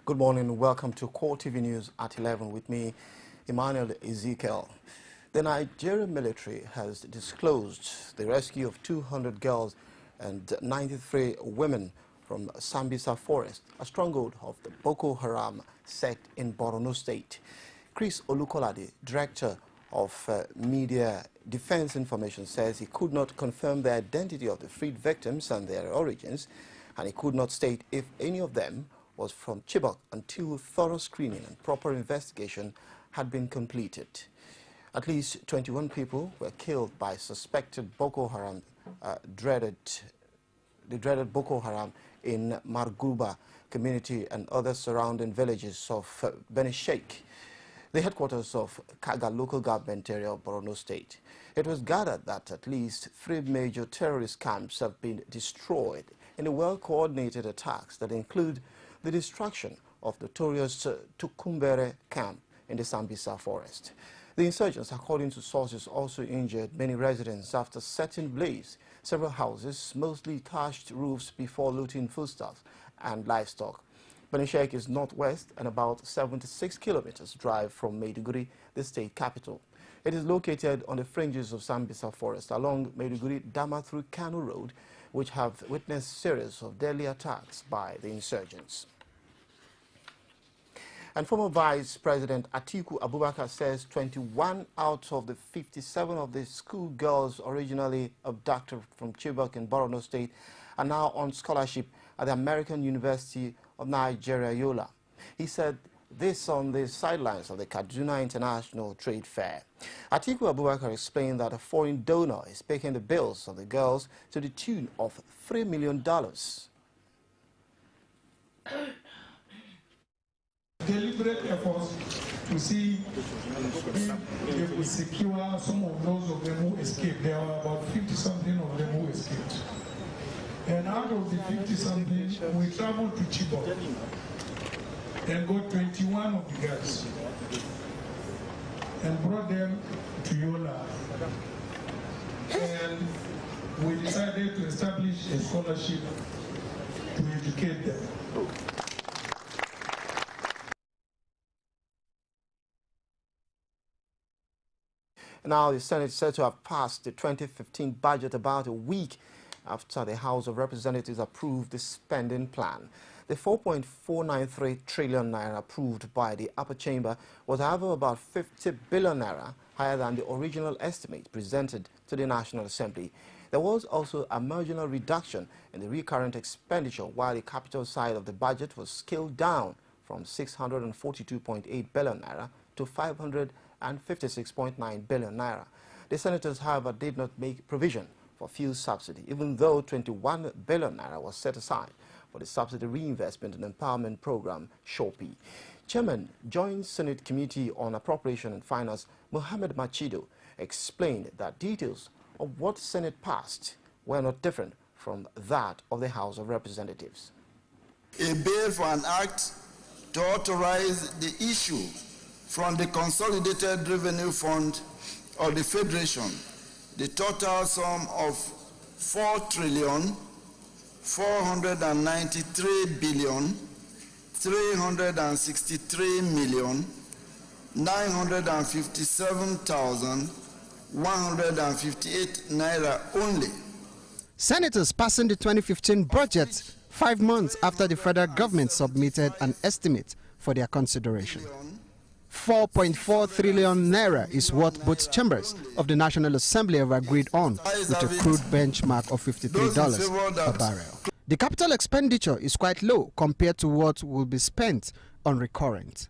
Good morning and welcome to CoreTV News at 11 with me, Emmanuel Ezekiel. The Nigerian military has disclosed the rescue of 200 girls and 93 women from Sambisa Forest, a stronghold of the Boko Haram sect in Borno State. Chris Olukolade, director of Media Defense Information, says he could not confirm the identity of the freed victims and their origins, and he could not state if any of them was from Chibok until thorough screening and proper investigation had been completed. At least 21 people were killed by suspected Boko Haram, the dreaded Boko Haram in Marguba community and other surrounding villages of Beni Sheikh, the headquarters of Kaga local government area of Borno State. It was gathered that at least 3 major terrorist camps have been destroyed in the well-coordinated attacks that include the destruction of the notorious Tukumbere camp in the Sambisa forest. The insurgents, according to sources, also injured many residents after setting blaze several houses, mostly thatched roofs, before looting foodstuffs and livestock. Beni Sheikh is northwest and about 76 kilometers drive from Maiduguri, the state capital. It is located on the fringes of Sambisa forest along Maiduguri-Dama through Kano Road, which have witnessed series of deadly attacks by the insurgents. And former Vice President Atiku Abubakar says 21 out of the 57 of the schoolgirls originally abducted from Chibok in Borno State are now on scholarship at the American University of Nigeria, Yola. He said this on the sidelines of the Kaduna International Trade Fair. Atiku Abubakar explained that a foreign donor is paying the bills of the girls to the tune of $3 million. Deliberate efforts to see if we secure some of those of them who escaped. There were about 50-something of them who escaped. And out of the 50-something, we traveled to Chibok and got 21 of the girls and brought them to Yola. And we decided to establish a scholarship to educate them. Now, the Senate is said to have passed the 2015 budget about a week after the House of Representatives approved the spending plan. The 4.493 trillion naira approved by the upper chamber was, however, about 50 billion naira higher than the original estimate presented to the National Assembly. There was also a marginal reduction in the recurrent expenditure, while the capital side of the budget was scaled down from 642.8 billion naira to 556.9 billion naira. The senators, however, did not make provision for fuel subsidy, even though 21 billion naira was set aside for the Subsidy Reinvestment and Empowerment Program, SHOPI. Chairman, Joint Senate Committee on Appropriation and Finance, Mohammed Machido, explained that details of what Senate passed were not different from that of the House of Representatives. A bill for an act to authorize the issue from the Consolidated Revenue Fund of the Federation the total sum of 4,393,363,957,158 naira only. Senators passing the 2015 budget 5 months after the federal government submitted an estimate for their consideration. 4.4 trillion naira is what both chambers of the National Assembly have agreed on, with a crude benchmark of $53 per barrel. The capital expenditure is quite low compared to what will be spent on recurrent.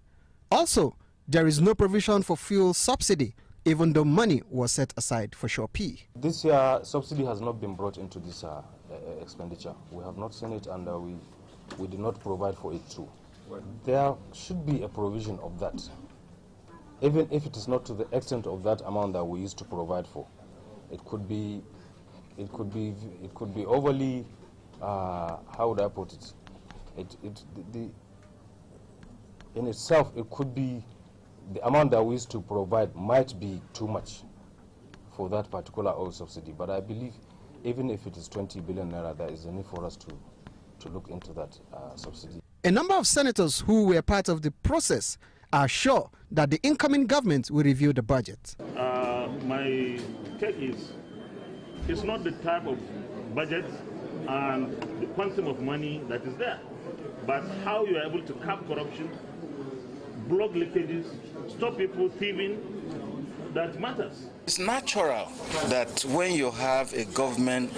Also, there is no provision for fuel subsidy, even though money was set aside for SHOPI. This year, subsidy has not been brought into this expenditure. We have not seen it, and we did not provide for it too. There should be a provision of that, even if it is not to the extent of that amount that we used to provide for. It could be overly, how would I put it? In itself, it could be the amount that we used to provide might be too much for that particular oil subsidy. But I believe even if it is 20 billion naira, there is a need for us to look into that subsidy. A number of senators who were part of the process are sure that the incoming government will review the budget. My take is, it's not the type of budget and the quantum of money that is there, but how you are able to curb corruption, block leakages, stop people thieving, that matters. It's natural that when you have a government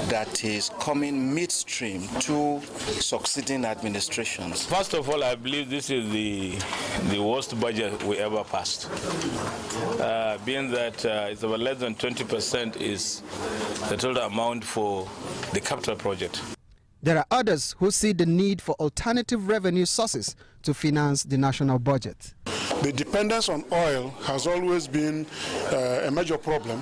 that is coming midstream to succeeding administrations. First of all, I believe this is the worst budget we ever passed. Being that it's about less than 20% is the total amount for the capital project. There are others who see the need for alternative revenue sources to finance the national budget. The dependence on oil has always been a major problem.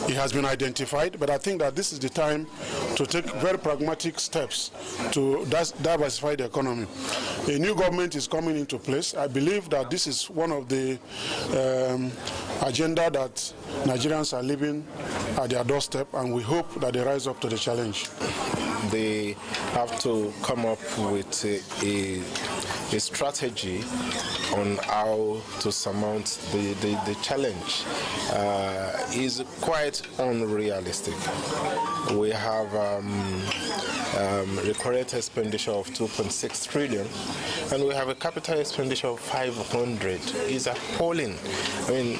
It has been identified, but I think that this is the time to take very pragmatic steps to diversify the economy. A new government is coming into place. I believe that this is one of the agenda that Nigerians are living at their doorstep, and we hope that they rise up to the challenge. They have to come up with a strategy on how to surmount the challenge. Is quite unrealistic. We have recurrent expenditure of 2.6 trillion, and we have a capital expenditure of 500. It's appalling. I mean,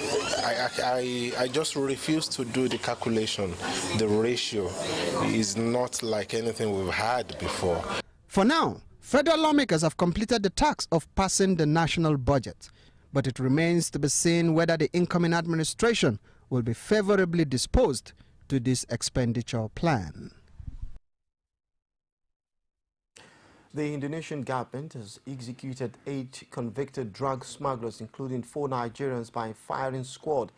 I just refuse to do the calculation. The ratio is not like anything we've had before. For now, federal lawmakers have completed the task of passing the national budget, but it remains to be seen whether the incoming administration will be favorably disposed to this expenditure plan. The Indonesian government has executed 8 convicted drug smugglers, including 4 Nigerians, by firing squad,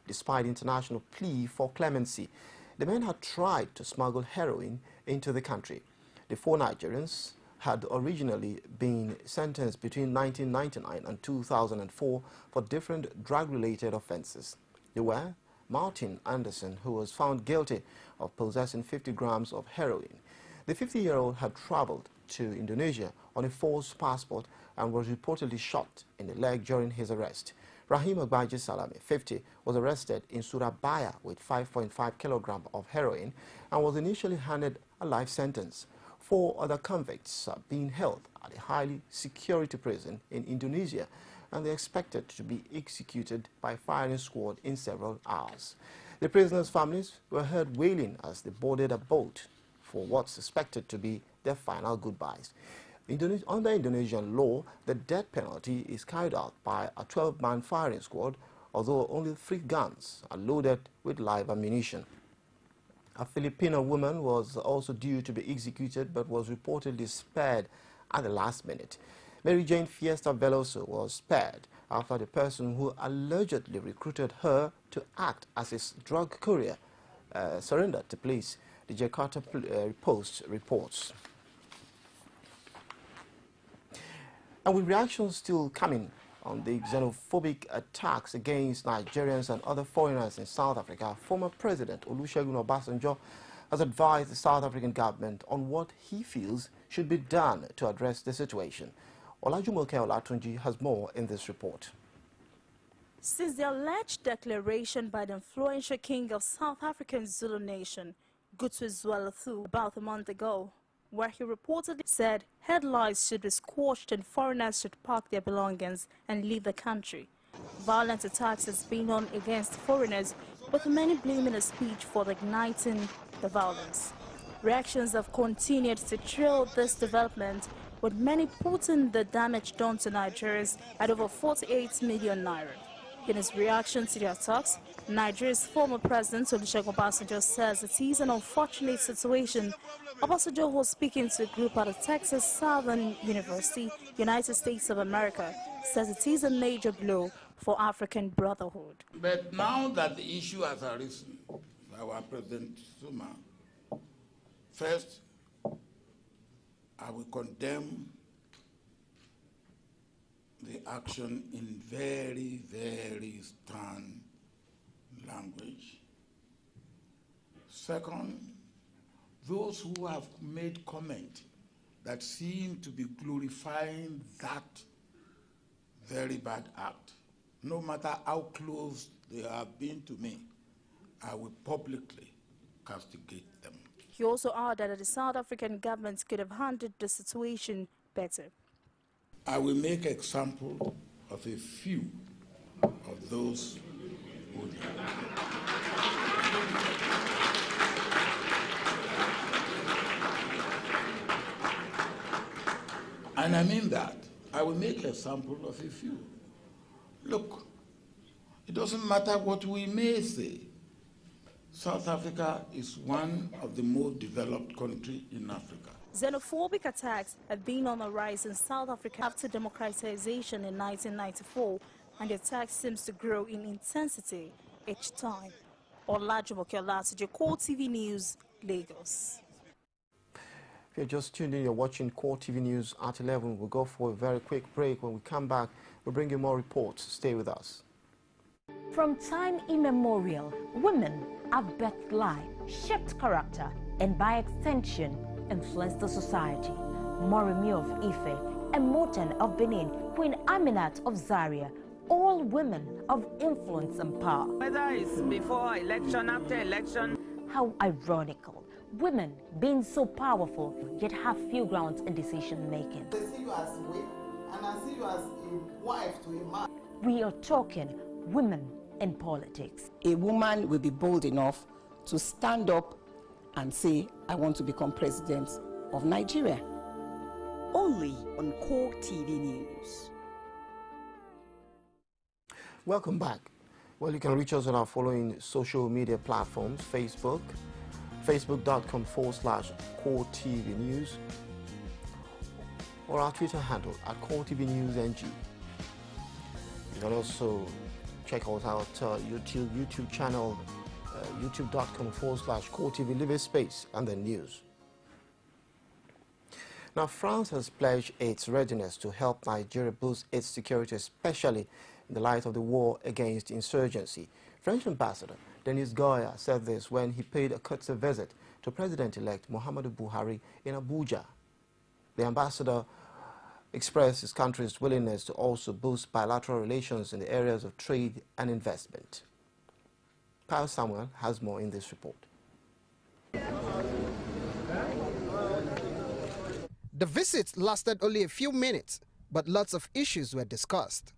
despite international plea for clemency. The men had tried to smuggle heroin into the country. The 4 Nigerians had originally been sentenced between 1999 and 2004 for different drug-related offenses. They were Martin Anderson, who was found guilty of possessing 50 grams of heroin. The 50-year-old had traveled to Indonesia on a false passport and was reportedly shot in the leg during his arrest. Rahim Agbaji Salame, 50, was arrested in Surabaya with 5.5 kilograms of heroin and was initially handed a life sentence. 4 other convicts are being held at a highly security prison in Indonesia, and they are expected to be executed by firing squad in several hours. The prisoners' families were heard wailing as they boarded a boat for what's suspected to be their final goodbyes. Under Indonesian law, the death penalty is carried out by a 12-man firing squad, although only 3 guns are loaded with live ammunition. A Filipino woman was also due to be executed but was reportedly spared at the last minute. Mary Jane Fiesta Veloso was spared after the person who allegedly recruited her to act as his drug courier surrendered to police, the Jakarta Post reports. And with reactions still coming on the xenophobic attacks against Nigerians and other foreigners in South Africa, former President Olusegun Obasanjo has advised the South African government on what he feels should be done to address the situation. Olajumoke Olatunji has more in this report. Since the alleged declaration by the influential king of South African Zulu nation, Gutsuzwalathu, about a month ago, where he reportedly said headlights should be squashed and foreigners should park their belongings and leave the country. Violent attacks has been on against foreigners, with many blaming the speech for igniting the violence. Reactions have continued to trail this development, with many putting the damage done to Nigerians at over 48 million naira. In his reaction to the attacks, Nigeria's former president Olusegun Obasanjo says it is an unfortunate situation. Obasanjo was speaking to a group at the Texas Southern University, United States of America, says it is a major blow for African brotherhood. But now that the issue has arisen, our President Zuma, first, I will condemn the action in very, very stern language. Second, those who have made comment that seem to be glorifying that very bad act. No matter how close they have been to me, I will publicly castigate them. He also added that the South African government could have handled the situation better. I will make example of a few of those who did. And I mean that. I will make a sample of a few. Look, it doesn't matter what we may say. South Africa is one of the most developed countries in Africa. Xenophobic attacks have been on the rise in South Africa after democratization in 1994, and the attack seems to grow in intensity each time. Olajumoke Olatije, CoreTV News, Lagos. If you're just tuned in, you're watching CoreTV News at 11. We'll go for a very quick break. When we come back, we'll bring you more reports. Stay with us. From time immemorial, women have birthed life, shaped character, and by extension, influenced the society. Moremi of Ife, Emoten of Benin, Queen Aminat of Zaria, all women of influence and power. Whether it's before election, after election. How ironical. Women being so powerful, yet have few grounds in decision making. They see you as a wife, and I see you as a wife to a man. We are talking women in politics. A woman will be bold enough to stand up and say, I want to become president of Nigeria. Only on CoreTV News. Welcome back. Well, you can reach us on our following social media platforms: Facebook, facebook.com/CoreTV News, or our Twitter handle at CoreTV News NG. You can also check us out YouTube channel, youtube.com/CoreTV, leave a space, and then news. Now, France has pledged its readiness to help Nigeria boost its security, especially in the light of the war against insurgency. French Ambassador Denis Goya said this when he paid a courtesy visit to President-elect Muhammadu Buhari in Abuja. The ambassador expressed his country's willingness to also boost bilateral relations in the areas of trade and investment. Kyle Samuel has more in this report. The visit lasted only a few minutes, but lots of issues were discussed.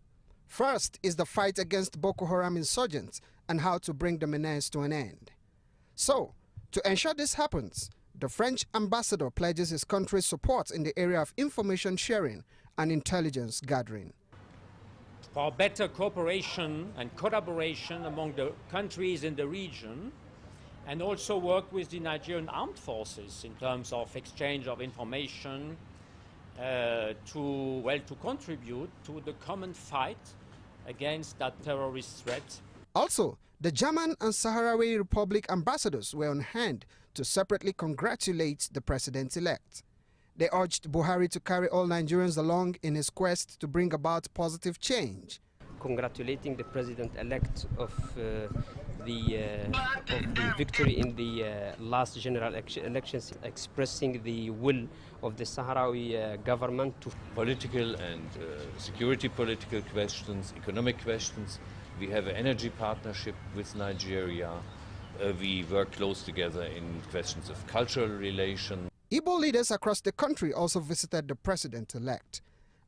First is the fight against Boko Haram insurgents and how to bring the menace to an end. So, to ensure this happens, the French ambassador pledges his country's support in the area of information sharing and intelligence gathering. For better cooperation and collaboration among the countries in the region, and also work with the Nigerian armed forces in terms of exchange of information to contribute to the common fight against that terrorist threat. Also, the German and Sahrawi Republic ambassadors were on hand to separately congratulate the president-elect. They urged Buhari to carry all Nigerians along in his quest to bring about positive change. Congratulating the president-elect of the victory in the last general elections, expressing the will of the Sahrawi government to political and security political questions, economic questions. We have an energy partnership with Nigeria. We work close together in questions of cultural relations. Igbo leaders across the country also visited the president-elect.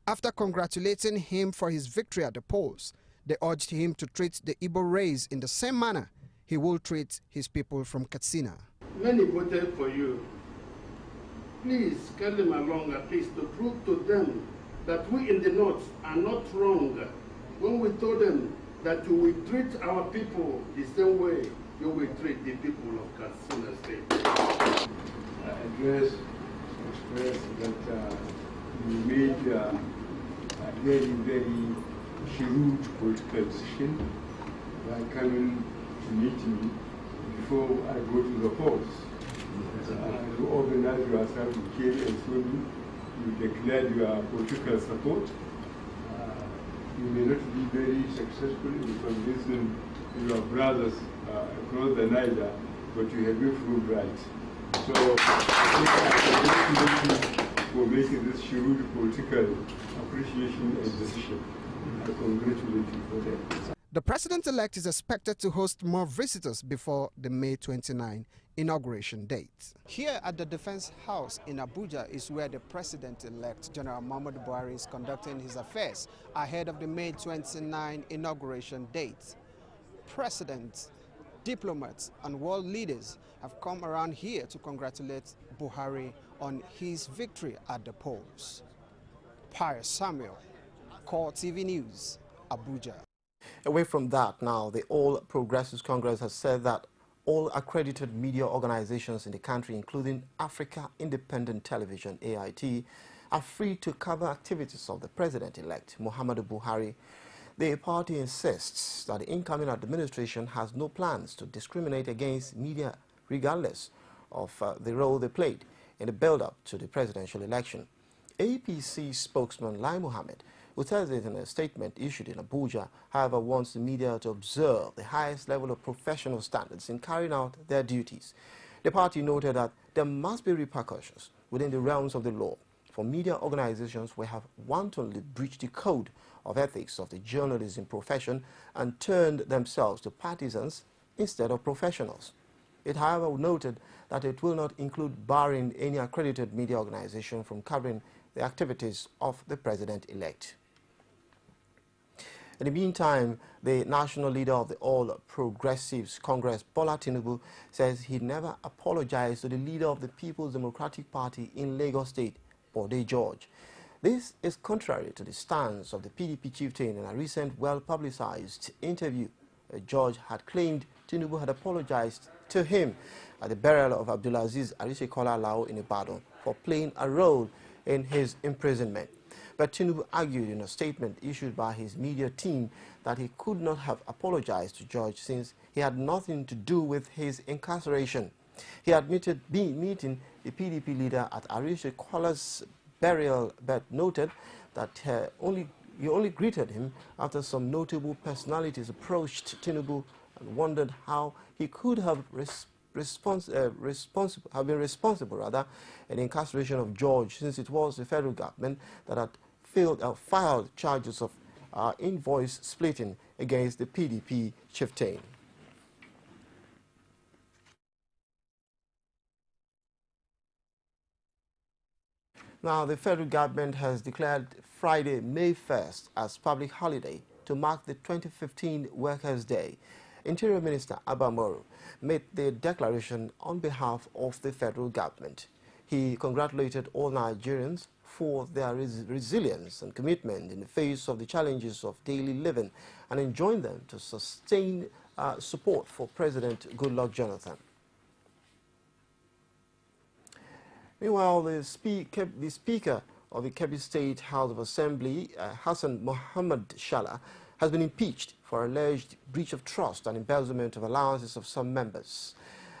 After congratulating him for his victory at the polls, they urged him to treat the Igbo race in the same manner he will treat his people from Katsina. Many voted for you. Please get them along at least to prove to them that we in the north are not wrong when we told them that you will treat our people the same way you will treat the people of Katsina State. Address express that you made a very, very huge political decision by coming to meet me before I go to the polls. You organize yourself, you came and told me, you declared your political support. You may not be very successful in convincing your brothers across the Niger, but you have been proved right. So I think I can for making this shrewd political appreciation and decision. I congratulate you for that. The president-elect is expected to host more visitors before the May 29 inauguration date. Here at the Defense House in Abuja is where the president-elect, General Muhammadu Buhari, is conducting his affairs ahead of the May 29 inauguration date. Presidents, diplomats, and world leaders have come around here to congratulate Buhari on his victory at the polls. Pius Samuel, CoreTV News, Abuja. Away from that now, the All Progressives Congress has said that all accredited media organizations in the country, including Africa Independent Television, AIT, are free to cover activities of the president-elect, Muhammadu Buhari. The party insists that the incoming administration has no plans to discriminate against media regardless of the role they played in the build-up to the presidential election. APC spokesman Lai Mohammed, who says it in a statement issued in Abuja, however, wants the media to observe the highest level of professional standards in carrying out their duties. The party noted that there must be repercussions within the realms of the law for media organizations who have wantonly breached the code of ethics of the journalism profession and turned themselves to partisans instead of professionals. It, however, noted that it will not include barring any accredited media organization from covering the activities of the president-elect. In the meantime, the national leader of the All Progressives Congress, Bola Tinubu, says he never apologized to the leader of the People's Democratic Party in Lagos State, Bode George. This is contrary to the stance of the PDP chieftain in a recent well-publicized interview. George had claimed Tinubu had apologized to him at the burial of Abdulaziz Arisekola Lao in Ibadan for playing a role in his imprisonment. But Tinubu argued in a statement issued by his media team that he could not have apologized to George since he had nothing to do with his incarceration. He admitted meeting the PDP leader at Arisekola's burial, but noted that he only greeted him after some notable personalities approached Tinubu and wondered how he could have been responsible in the incarceration of George, since it was the federal government that had filed charges of invoice splitting against the PDP chieftain. Now, the federal government has declared Friday, May 1st as public holiday to mark the 2015 Workers' Day. Interior Minister Abba Moro made the declaration on behalf of the federal government. He congratulated all Nigerians for their resilience and commitment in the face of the challenges of daily living and enjoined them to sustain support for President Goodluck Jonathan. Meanwhile, the Speaker of the Kebbi State House of Assembly, Hassan Mohammed Shala, has been impeached for alleged breach of trust and embezzlement of allowances of some members.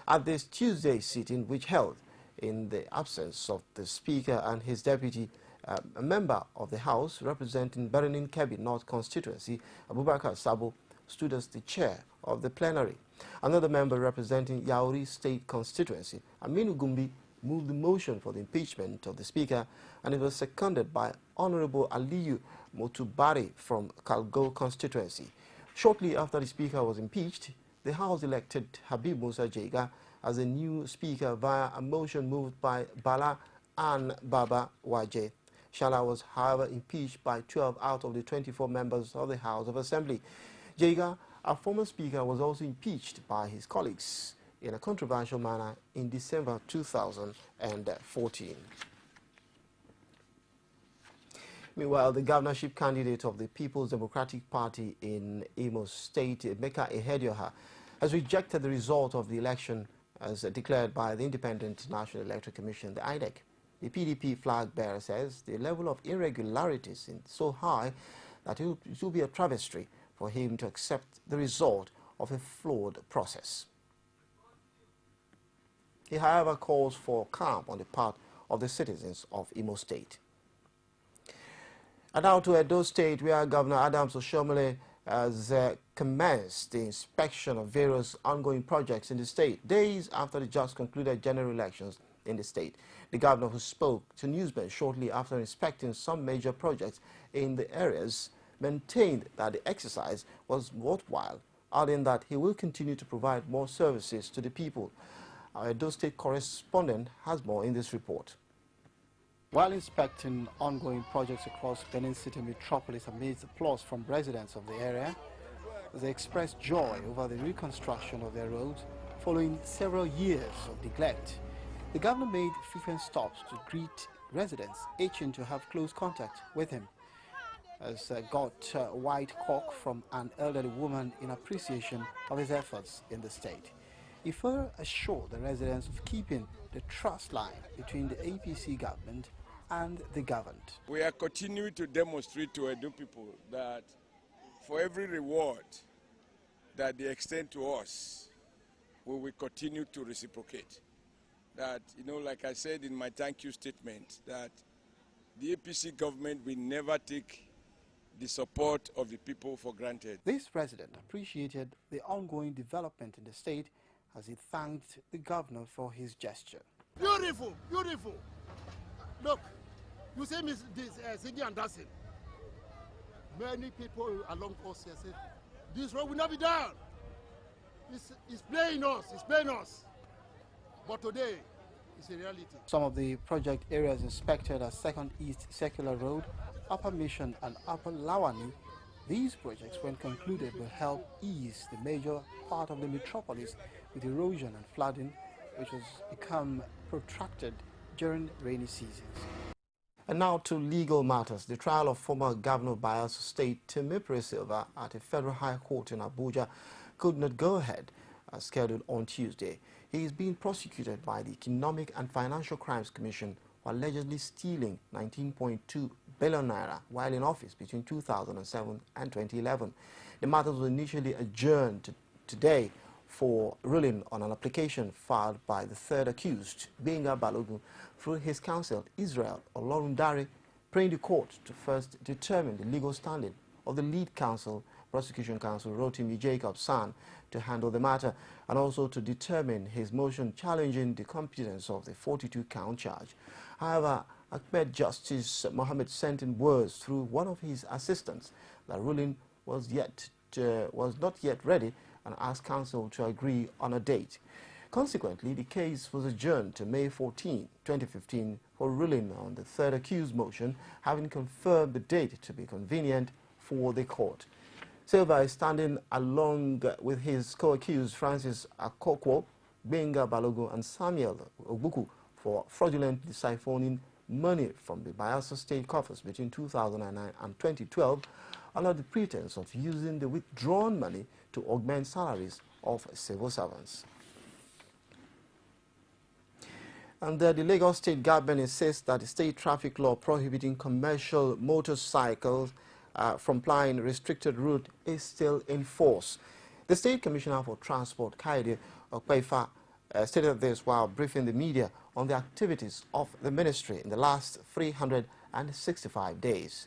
At this Tuesday sitting, which held in the absence of the Speaker and his deputy, a member of the House representing Berenin Kebbi North constituency, Abubakar Sabo, stood as the chair of the plenary. Another member representing Yauri State constituency, Aminu Gumbi, moved the motion for the impeachment of the Speaker, and it was seconded by Honorable Aliyu Motubari from Kalgo constituency. Shortly after the Speaker was impeached, the House elected Habib Musa Jega as a new Speaker via a motion moved by Bala and Baba Waje. Shala was, however, impeached by 12 out of the 24 members of the House of Assembly. Jega, a former Speaker, was also impeached by his colleagues in a controversial manner in December 2014. Meanwhile, the governorship candidate of the People's Democratic Party in Imo State, Emeka Ihedioha, has rejected the result of the election as declared by the Independent National Electoral Commission, the INEC. The PDP flag bearer says the level of irregularities is so high that it will be a travesty for him to accept the result of a flawed process. He, however, calls for calm on the part of the citizens of Imo State. And now to Edo State, where Governor Adams Oshiomhole has commenced the inspection of various ongoing projects in the state, days after the just concluded general elections in the state. The governor, who spoke to newsmen shortly after inspecting some major projects in the areas, maintained that the exercise was worthwhile, adding that he will continue to provide more services to the people. Our Edo State correspondent has more in this report. While inspecting ongoing projects across Benin City metropolis amidst applause from residents of the area, they expressed joy over the reconstruction of their roads following several years of neglect. The governor made frequent stops to greet residents itching to have close contact with him, as got a white cock from an elderly woman in appreciation of his efforts in the state. He further assured the residents of keeping the trust line between the APC government and the governed. We are continuing to demonstrate to Edo people that for every reward that they extend to us, we will continue to reciprocate. That, like I said in my thank you statement, that the APC government will never take the support of the people for granted. This president appreciated the ongoing development in the state as he thanked the governor for his gesture. Beautiful, beautiful. Look, you say this Sigi and Dasin. Many people along us here say, this road will not be done. It's playing us, it's playing us. But today, it's a reality. Some of the project areas inspected are 2nd East Circular Road, Upper Mission and Upper Lawani. These projects, when concluded, will help ease the major part of the metropolis with erosion and flooding, which has become protracted during rainy seasons. And now to legal matters. The trial of former Governor of Bayelsa State, Temipere Silva, at a federal high court in Abuja could not go ahead as scheduled on Tuesday. He is being prosecuted by the Economic and Financial Crimes Commission for allegedly stealing 19.2 billion naira while in office between 2007 and 2011. The matter was initially adjourned today for ruling on an application filed by the third accused, Benga Balogun, through his counsel, Israel Olorundare, praying the court to first determine the legal standing of the lead counsel, prosecution counsel Rotimi Jacob San, to handle the matter, and also to determine his motion challenging the competence of the 42-count charge. However, Ahmed Justice Mohammed sent in words through one of his assistants that ruling was not yet ready and asked counsel to agree on a date. Consequently, the case was adjourned to May 14, 2015 for ruling on the third accused motion, having confirmed the date to be convenient for the court. Silva is standing along with his co-accused Francis Akokwo, Benga Balogun and Samuel Ogbuku for fraudulently siphoning money from the Bayelsa State coffers between 2009 and 2012 under the pretense of using the withdrawn money to augment salaries of civil servants. And the Lagos State government insists that the state traffic law prohibiting commercial motorcycles from plying restricted route is still in force. The State Commissioner for Transport, Kaide Okpeifa, stated this while briefing the media on the activities of the ministry in the last 365 days.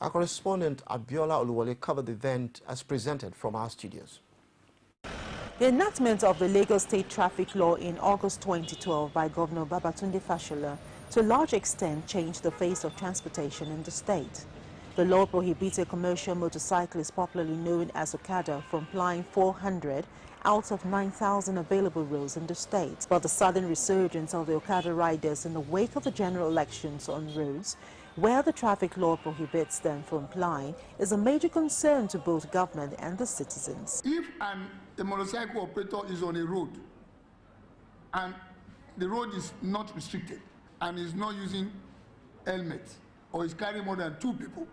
Our correspondent Abiola Oluwole covered the event as presented from our studios. The enactment of the Lagos State Traffic Law in August 2012 by Governor Babatunde Fashola to a large extent changed the face of transportation in the state. The law prohibited commercial motorcyclists, popularly known as Okada, from plying 400 out of 9,000 available roads in the state. But the sudden resurgence of the Okada riders in the wake of the general elections on roads where the traffic law prohibits them from plying is a major concern to both government and the citizens. If a motorcycle operator is on a road and the road is not restricted and is not using helmet or is carrying more than 2 people,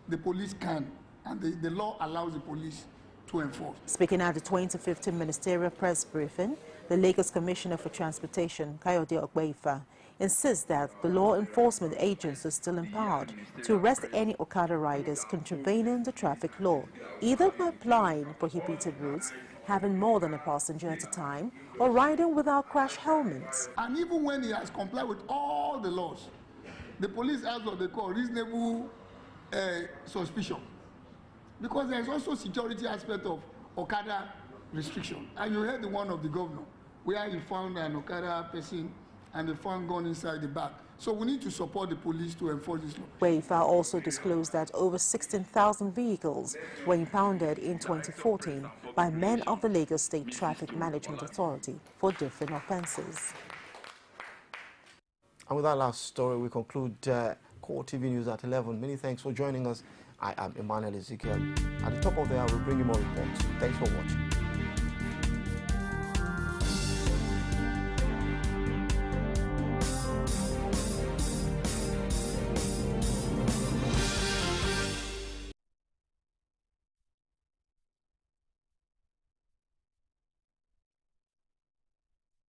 the police can, and the law allows the police to enforce. Speaking at the 2015 ministerial press briefing, the Lagos Commissioner for Transportation, Kayode Okpeifa, insists that the law enforcement agents are still empowered to arrest any Okada riders contravening the traffic law, either by plying prohibited routes, having more than a passenger at a time, or riding without crash helmets. And even when he has complied with all the laws, the police has what they call reasonable suspicion, because there is also security aspect of Okada restriction. And you heard the one of the governor where he found an Okada person and they found gun inside the bag. So we need to support the police to enforce this law. WAFA also disclosed that over 16,000 vehicles were impounded in 2014 by men of the Lagos State Traffic Management Authority for different offences. And with that last story, we conclude CoreTV News at 11. Many thanks for joining us. I am Emmanuel Ezekiel. At the top of the hour, we'll bring you more reports. Thanks for watching.